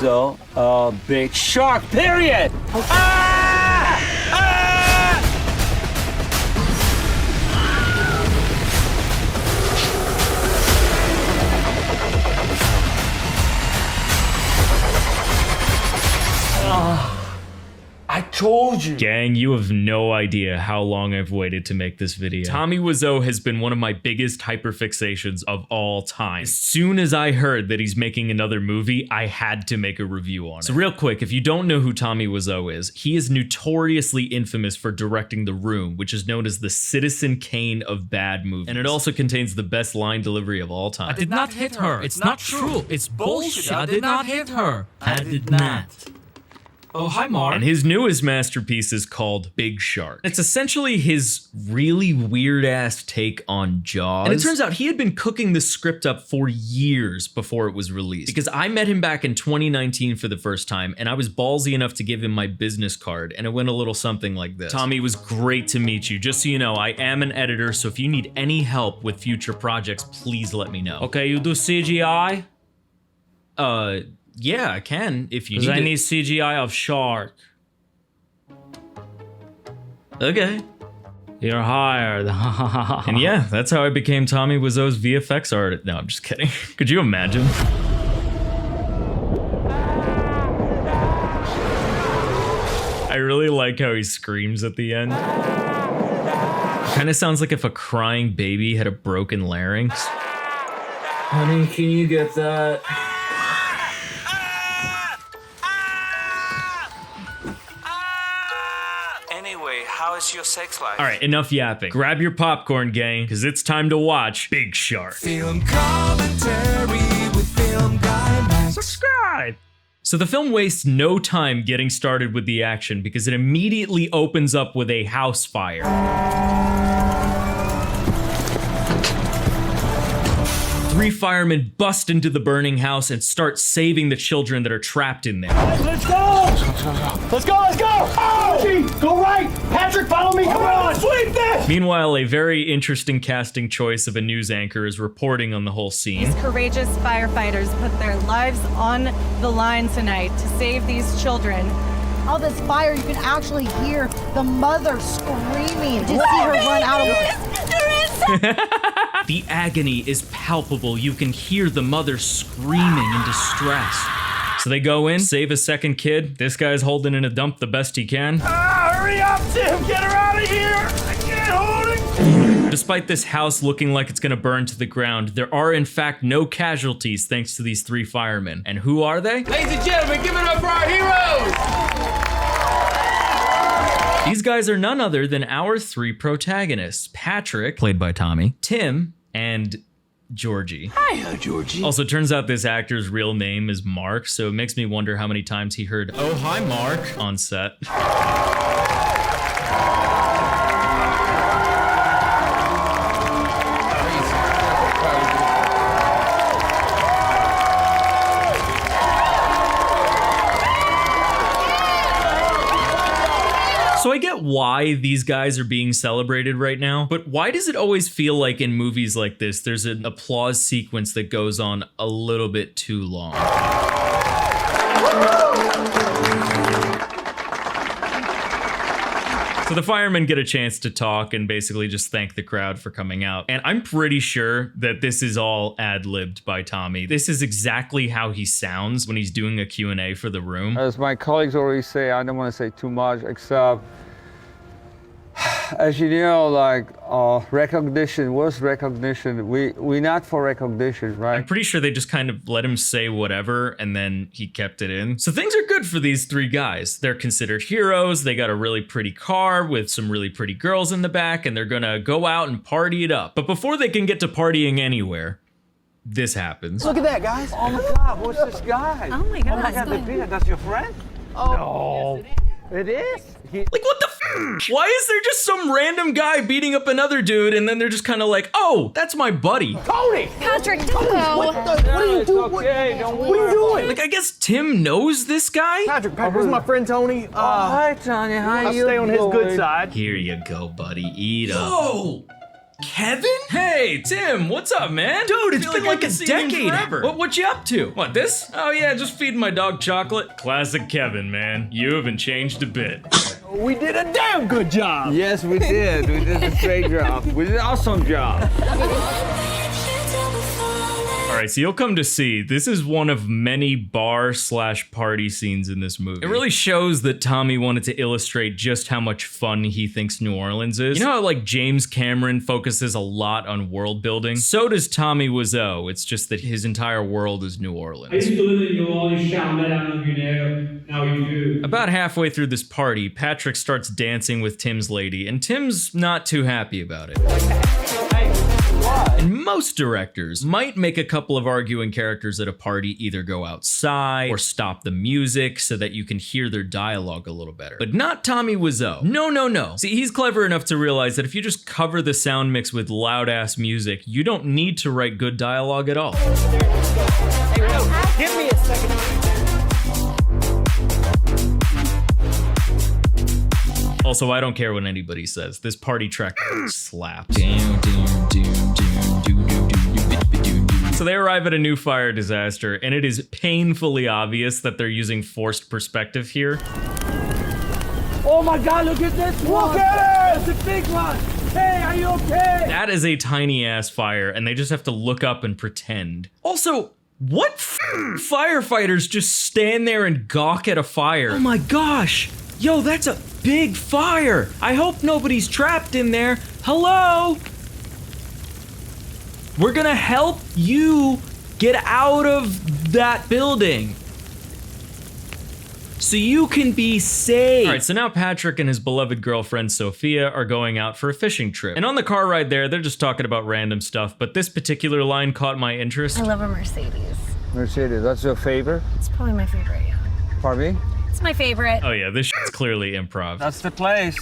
Wiseau, a big shark, period! Ah! Ah! I told you. Gang, you have no idea how long I've waited to make this video. Tommy Wiseau has been one of my biggest hyperfixations of all time. As soon as I heard that he's making another movie, I had to make a review on it. So real quick, if you don't know who Tommy Wiseau is, he is notoriously infamous for directing The Room, which is known as the Citizen Kane of bad movies. And it also contains the best line delivery of all time. I did not hit her. It's not true. It's bullshit. I did not hit her. I did not. Oh, hi, Mark. And his newest masterpiece is called Big Shark. It's essentially his really weird-ass take on Jaws. And it turns out he had been cooking the script up for years before it was released. Because I met him back in 2019 for the first time, and I was ballsy enough to give him my business card, and it went a little something like this. Tommy, it was great to meet you. Just so you know, I am an editor, so if you need any help with future projects, please let me know. Okay, you do CGI? Yeah, I can, if you need I it. need CGI of shark. Okay. You're hired. And yeah, that's how I became Tommy Wiseau's VFX artist. No, I'm just kidding. Could you imagine? I really like how he screams at the end. Kind of sounds like if a crying baby had a broken larynx. Honey, can you get that? Anyway, how is your sex life? All right, enough yapping. Grab your popcorn, gang, because it's time to watch Big Shark. Film commentary with Film Climax. Subscribe! So the film wastes no time getting started with the action because it immediately opens up with a house fire. 3 firemen bust into the burning house and start saving the children that are trapped in there. Let's go! Let's go, let's go! Oh! Gee, go right! Patrick, follow me, come on! Sweep this! Meanwhile, a very interesting casting choice of a news anchor is reporting on the whole scene. These courageous firefighters put their lives on the line tonight to save these children. All this fire, you can actually hear the mother screaming. You just see her run out of it. The agony is palpable. You can hear the mother screaming in distress. So they go in, save a second kid. This guy's holding in a dump the best he can. Hurry up, Tim! Get her out of here! I can't hold it! Despite this house looking like it's gonna burn to the ground, there are in fact no casualties thanks to these 3 firemen. And who are they? Ladies and gentlemen, give it up for our heroes! These guys are none other than our 3 protagonists. Patrick, played by Tommy, Tim, and Georgie. Hiya, Georgie. Also, turns out this actor's real name is Mark, so it makes me wonder how many times he heard, "Oh, hi, Mark," on set. So I get why these guys are being celebrated right now, but why does it always feel like in movies like this, there's an applause sequence that goes on a little bit too long? So the firemen get a chance to talk and basically just thank the crowd for coming out. And I'm pretty sure that this is all ad-libbed by Tommy. This is exactly how he sounds when he's doing a Q&A for The Room. As my colleagues always say, I don't want to say too much, except, as you know, like, recognition, what's recognition? We're not for recognition, right? I'm pretty sure they just kind of let him say whatever and then he kept it in. So things are good for these 3 guys. They're considered heroes. They got a really pretty car with some really pretty girls in the back and they're gonna go out and party it up. But before they can get to partying anywhere, this happens. Look at that, guys. Oh my God, what's this guy? Oh my God. Oh my God, that's your friend? Oh, no. It is? Like, what the Why is there just some random guy beating up another dude and then they're just kind of like, oh, that's my buddy? Tony! Patrick, don't go. What are you doing? Okay, don't What are you doing? Like, I guess Tim knows this guy? Patrick, where's my friend Tony? Hi, Tony, how I'll you stay on his good doing? side. Here you go, buddy. Eat up. Oh! Kevin? Hey, Tim, what's up, man? Dude, it's been like a decade. What you up to? What, this? Oh yeah, just feeding my dog chocolate. Classic Kevin, man. You haven't changed a bit. We did a damn good job. Yes, we did. We did a great job. We did an awesome job. All right, so you'll come to see, this is one of many bar/party scenes in this movie. It really shows that Tommy wanted to illustrate just how much fun he thinks New Orleans is. You know how like James Cameron focuses a lot on world building? So does Tommy Wiseau. It's just that his entire world is New Orleans. I used to live in New Orleans, now you do. About halfway through this party, Patrick starts dancing with Tim's lady, and Tim's not too happy about it. And most directors might make a couple of arguing characters at a party either go outside or stop the music so that you can hear their dialogue a little better. But not Tommy Wiseau. No, no, no. See, he's clever enough to realize that if you just cover the sound mix with loud-ass music, you don't need to write good dialogue at all. Give me a second. Also, I don't care what anybody says. This party track slaps. So they arrive at a new fire disaster, and it is painfully obvious that they're using forced perspective here. Oh my God, look at this one. Look at it! It's a big one. Hey, are you okay? That is a tiny ass fire, and they just have to look up and pretend. Also, what firefighters just stand there and gawk at a fire? Oh my gosh! Yo, that's a big fire! I hope nobody's trapped in there. Hello? We're gonna help you get out of that building so you can be safe. All right, so now Patrick and his beloved girlfriend Sophia are going out for a fishing trip. And on the car ride there, they're just talking about random stuff, but this particular line caught my interest. I love a Mercedes. Mercedes, that's your favorite? It's probably my favorite, yeah. Pardon me? It's my favorite. Oh yeah, this shit's clearly improv. That's the place.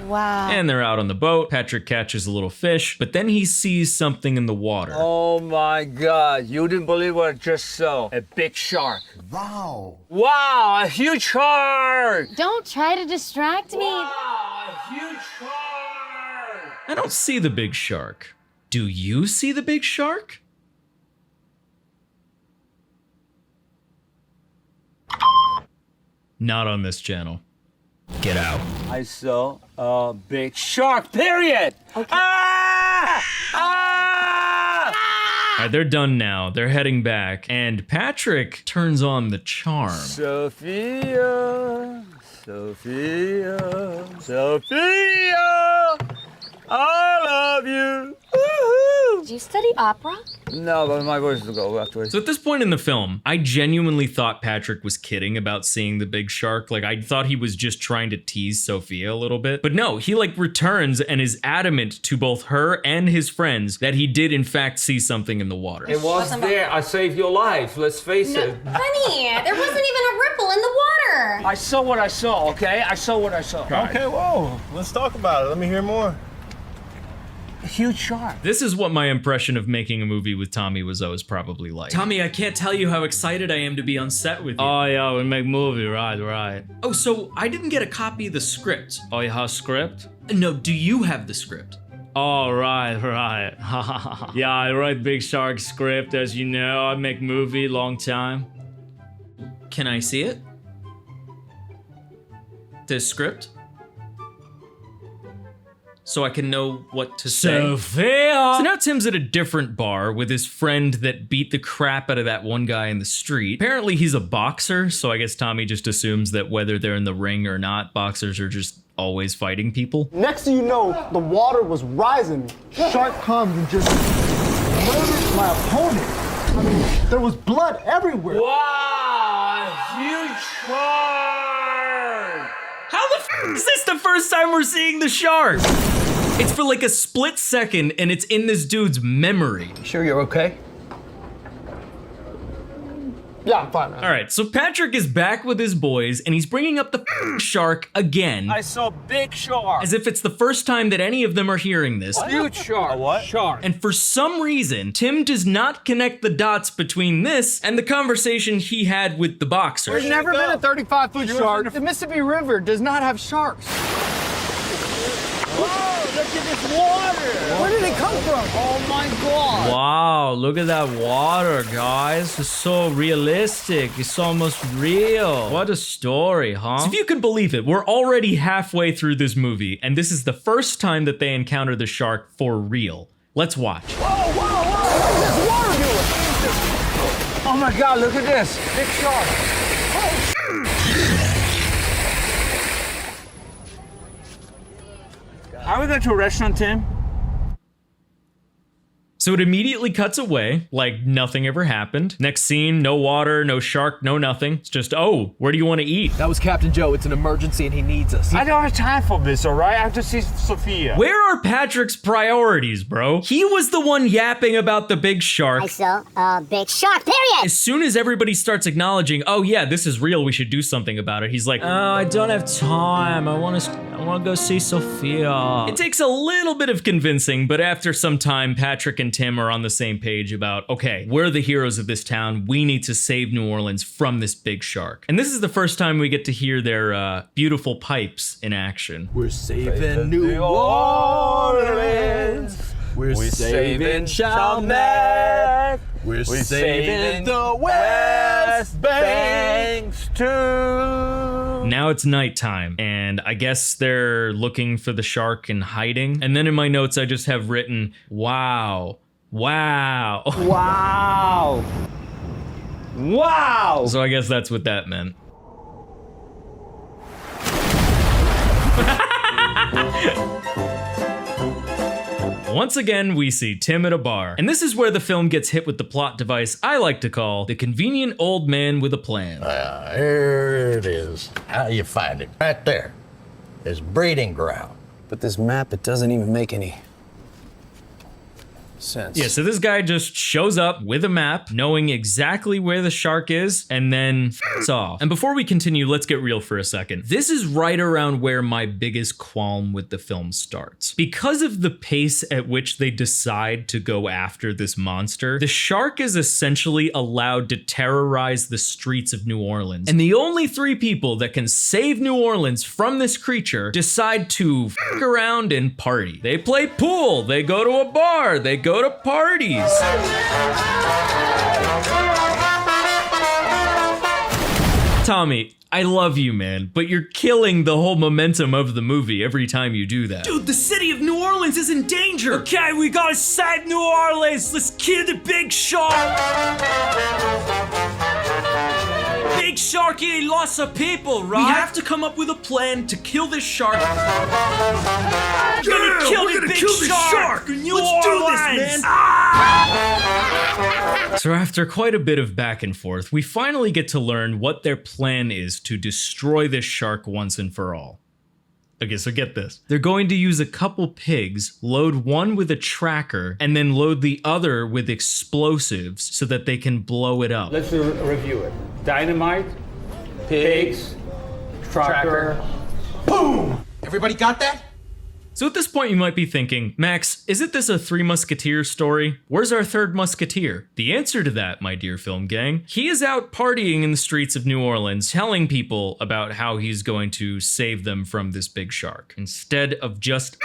Wow. And they're out on the boat. Patrick catches a little fish, but then he sees something in the water. Oh my God, you didn't believe what I just saw. A big shark. Wow. Wow, a huge shark! Don't try to distract me. Wow, a huge shark! I don't see the big shark. Do you see the big shark? Not on this channel. Get out. I saw a big shark, period! Okay. Ah! Ah! All right, they're done now. They're heading back, and Patrick turns on the charm. Sophia, Sophia, Sophia, I love you. Woohoo! Do you study opera? No, but my voice will go afterwards. So at this point in the film, I genuinely thought Patrick was kidding about seeing the big shark. Like, I thought he was just trying to tease Sophia a little bit. But no, he like returns and is adamant to both her and his friends that he did in fact see something in the water. It was there. I saved your life. Let's face it. Honey, there wasn't even a ripple in the water. I saw what I saw, okay? I saw what I saw. Okay, whoa. Let's talk about it. Let me hear more. A huge shark. This is what my impression of making a movie with Tommy Wiseau is probably like. Tommy, I can't tell you how excited I am to be on set with you. Oh yeah, we make movie, right. Oh, so I didn't get a copy of the script. Oh, you have script? No, do you have the script? Oh, right. Yeah, I write Big Shark script, as you know. I make movie long time. Can I see it? The script? So I can know what to say. Sophia! So now Tim's at a different bar with his friend that beat the crap out of that one guy in the street. Apparently he's a boxer, so I guess Tommy just assumes that whether they're in the ring or not, boxers are just always fighting people. Next thing you know, the water was rising. Shark comes and just murders my opponent. I mean, there was blood everywhere. Wow, a huge shark! How the f is this the first time we're seeing the shark? It's for like a split second and it's in this dude's memory. Sure you're okay? Yeah, I'm fine, man. All right, so Patrick is back with his boys and he's bringing up the shark again. I saw a big shark. As if it's the first time that any of them are hearing this. Huge shark. A what? Shark. And for some reason, Tim does not connect the dots between this and the conversation he had with the boxer. There's never been a 35-foot shark. The Mississippi River does not have sharks. at this water. Where did it come from? Oh my God. Wow, look at that water, guys. It's so realistic. It's almost real. What a story, huh? So if you can believe it, we're already halfway through this movie, and this is the first time that they encounter the shark for real. Let's watch. Whoa, whoa, whoa. What is this water doing? Oh my God, look at this. Big shark. Are we going to a restaurant, Tim? So it immediately cuts away, like nothing ever happened. Next scene, no water, no shark, no nothing. It's just, oh, where do you want to eat? That was Captain Joe. It's an emergency and he needs us. I don't have time for this, all right? I have to see Sophia. Where are Patrick's priorities, bro? He was the one yapping about the big shark. I saw a big shark, period. As soon as everybody starts acknowledging, oh yeah, this is real, we should do something about it, he's like, Oh, I don't have time. I want to go see Sophia. It takes a little bit of convincing, but after some time, Patrick and Tim are on the same page about, okay, we're the heroes of this town. We need to save New Orleans from this big shark. And this is the first time we get to hear their beautiful pipes in action. We're saving New Orleans. We're saving Chalmette. We're saving the West Banks too. Now it's nighttime, and I guess they're looking for the shark and hiding. And then in my notes, I just have written, wow. Wow. Wow. Wow. So I guess that's what that meant. Once again, we see Tim at a bar. And this is where the film gets hit with the plot device I like to call the convenient old man with a plan. Here it is. How you find it? Right there. His breeding ground. But this map, it doesn't even make any sense. Yeah, so this guy just shows up with a map, knowing exactly where the shark is, and then f***s off. And before we continue, let's get real for a second. This is right around where my biggest qualm with the film starts. Because of the pace at which they decide to go after this monster, the shark is essentially allowed to terrorize the streets of New Orleans. And the only three people that can save New Orleans from this creature decide to f*** around and party. They play pool, they go to a bar, they go to parties. Tommy, I love you, man, but you're killing the whole momentum of the movie every time you do that. Dude, the city of New Orleans is in danger. Okay, we gotta save New Orleans. Let's kill the big shark. Big shark eating lots of people, right? We have to come up with a plan to kill this shark. We're gonna kill the big shark. Let's do this, man. So after quite a bit of back and forth, we finally get to learn what their plan is to destroy this shark once and for all. Okay, so get this. They're going to use a couple pigs, load one with a tracker, and then load the other with explosives so that they can blow it up. Let's review it. Dynamite, pigs, tracker, boom! Everybody got that? So at this point you might be thinking, Max, isn't this a Three Musketeers story? Where's our third musketeer? The answer to that, my dear film gang, he is out partying in the streets of New Orleans, telling people about how he's going to save them from this big shark, instead of just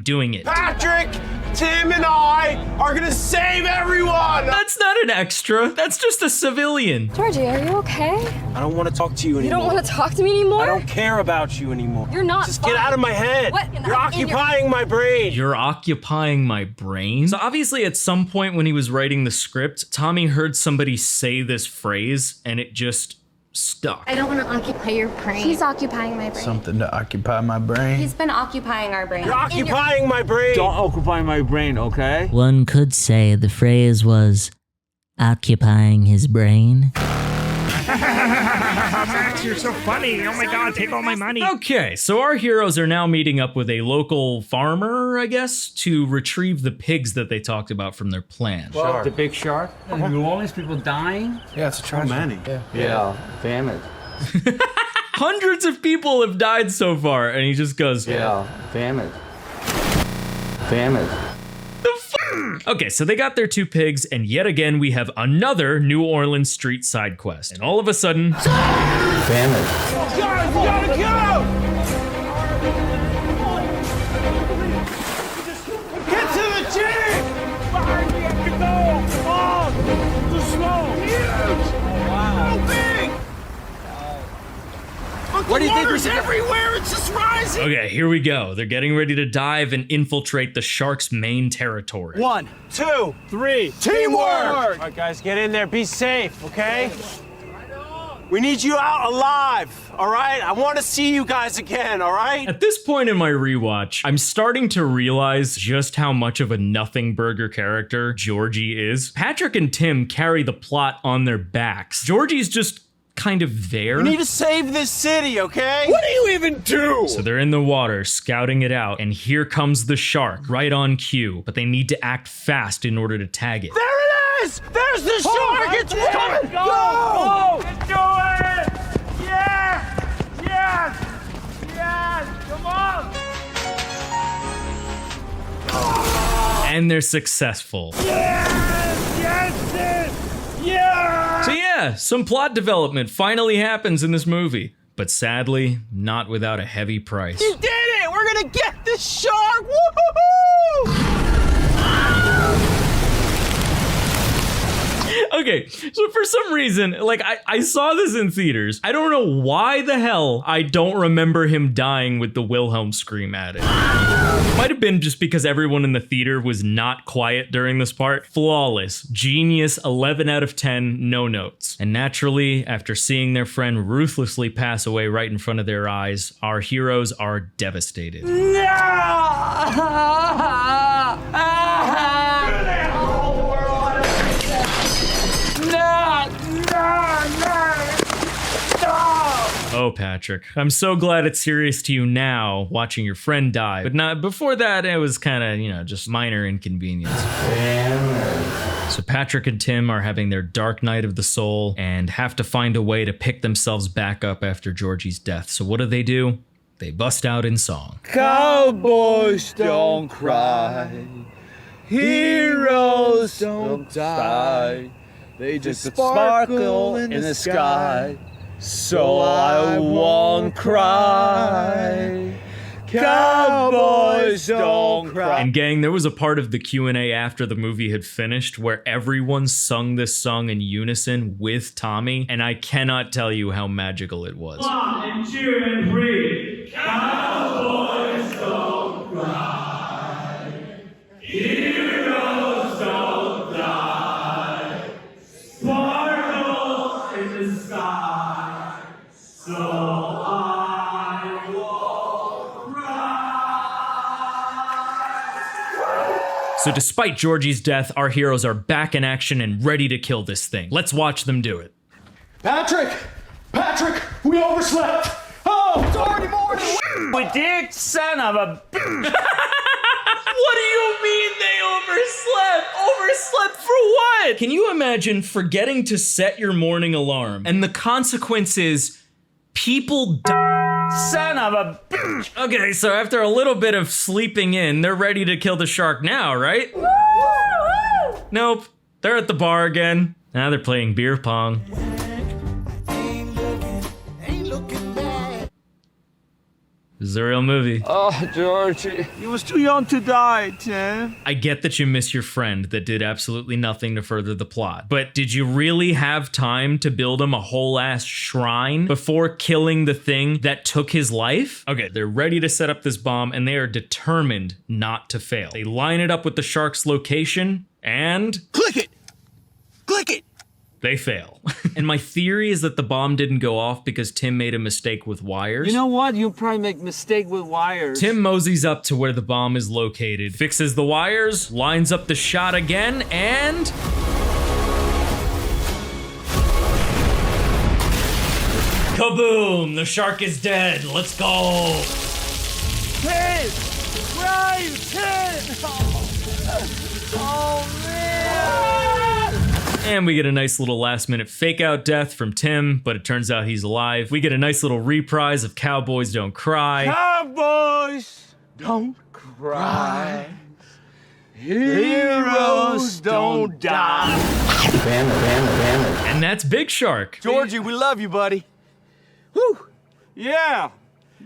doing it. Patrick, Tim, and I are gonna save everyone! That's not an extra, that's just a civilian. Georgie, are you okay? I don't want to talk to you anymore. You don't want to talk to me anymore? I don't care about you anymore. You're not Just fine. get out of my head. What? You're occupying my brain. You're occupying my brain? So obviously at some point when he was writing the script, Tommy heard somebody say this phrase and it just stuck. I don't want to occupy your brain. He's occupying my brain. Something to occupy my brain. He's been occupying our brain. You're occupying my brain. Don't occupy my brain, okay? One could say the phrase was occupying his brain. Max, you're so funny. Oh my god, take all my money. Okay, so our heroes are now meeting up with a local farmer, I guess, to retrieve the pigs that they talked about from their plan. Well, the big shark. And New Orleans people dying. Yeah, it's a tragedy. Yeah, famine. Hundreds of people have died so far, and he just goes, Yeah, famine. Famine. Okay, so they got their two pigs, and yet again we have another New Orleans street side quest. And all of a sudden, famine. Gotta go! do you think we're everywhere? It's just rising. Okay, here we go. They're getting ready to dive and infiltrate the shark's main territory. 1, 2, 3. Teamwork! All right, guys, get in there. Be safe, okay? We need you out alive, all right? I want to see you guys again, all right? At this point in my rewatch, I'm starting to realize just how much of a nothing burger character Georgie is. Patrick and Tim carry the plot on their backs. Georgie's just kind of there. We need to save this city, okay? What do you even do? So they're in the water, scouting it out, and here comes the shark, right on cue. But they need to act fast in order to tag it. There it is! There's the shark! It's coming! Go! Let's do it! Yes! Yes! Yes! Come on! And they're successful. Yes! Yes! Yes! So yeah, some plot development finally happens in this movie. But sadly, not without a heavy price. You did it! We're gonna get this shark! Woo-hoo-hoo! Okay, so for some reason, like, I saw this in theaters. I don't know why the hell I don't remember him dying with the Wilhelm scream added. Might have been just because everyone in the theater was not quiet during this part. Flawless, genius, 11 out of 10, no notes. And naturally, after seeing their friend ruthlessly pass away right in front of their eyes, our heroes are devastated. Oh, Patrick, I'm so glad it's serious to you now, watching your friend die. But not before that, it was kind of, you know, just minor inconvenience. So Patrick and Tim are having their dark night of the soul and have to find a way to pick themselves back up after Georgie's death. So what do? They bust out in song. Cowboys don't cry, heroes don't die, they just sparkle in the sky, so I won't cry. Cowboys don't cry. And gang, there was a part of the Q&A after the movie had finished where everyone sung this song in unison with Tommy, and I cannot tell you how magical it was. 1 and 2 and 3. Cowboys don't cry. Heroes don't die. Sparkles in the sky. So I won't cry. So despite Georgie's death, our heroes are back in action and ready to kill this thing. Let's watch them do it. Patrick! Patrick! We overslept! Oh, it's already morning! We did, son of a bitch! What do you mean they overslept? Overslept for what? Can you imagine forgetting to set your morning alarm and the consequence is people die? Son of a bitch! Okay, so after a little bit of sleeping in, they're ready to kill the shark now, right? Nope. They're at the bar again. Now they're playing beer pong. This is a real movie. Oh, Georgie. You was too young to die, Tim. I get that you miss your friend that did absolutely nothing to further the plot, but did you really have time to build him a whole ass shrine before killing the thing that took his life? Okay, they're ready to set up this bomb and they are determined not to fail. They line it up with the shark's location and... Click it! Click it! They fail. And my theory is that the bomb didn't go off because Tim made a mistake with wires. You know what? You'll probably make a mistake with wires. Tim moseys up to where the bomb is located, fixes the wires, lines up the shot again, and... Kaboom! The shark is dead. Let's go! 10! Ryan, 10! Oh, man! And we get a nice little last minute fake out death from Tim, but it turns out he's alive. We get a nice little reprise of Cowboys Don't Cry. Cowboys don't cry. Heroes don't die. And that's Big Shark. Georgie, we love you, buddy. Whew. Yeah.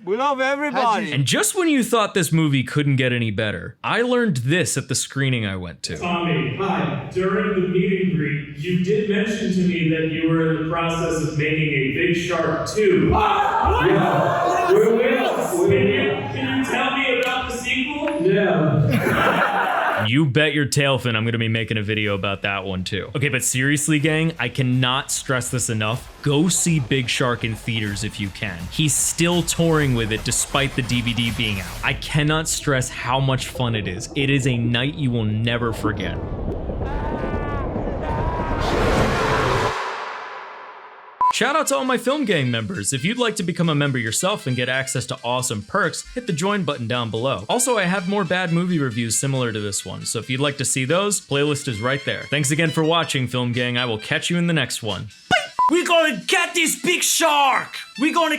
We love everybody. And just when you thought this movie couldn't get any better, I learned this at the screening I went to. Tommy, hi. During the meet and greet, you did mention to me that you were in the process of making a Big Shark 2. Yeah. Can you tell me about the sequel? Yeah. You bet your tail fin I'm gonna be making a video about that one too. Okay, but seriously, gang, I cannot stress this enough. Go see Big Shark in theaters if you can. He's still touring with it despite the DVD being out. I cannot stress how much fun it is. It is a night you will never forget. Shout out to all my Film Gang members. If you'd like to become a member yourself and get access to awesome perks, hit the join button down below. Also, I have more bad movie reviews similar to this one, so if you'd like to see those, playlist is right there. Thanks again for watching, Film Gang. I will catch you in the next one. We're gonna get this big shark! We're gonna...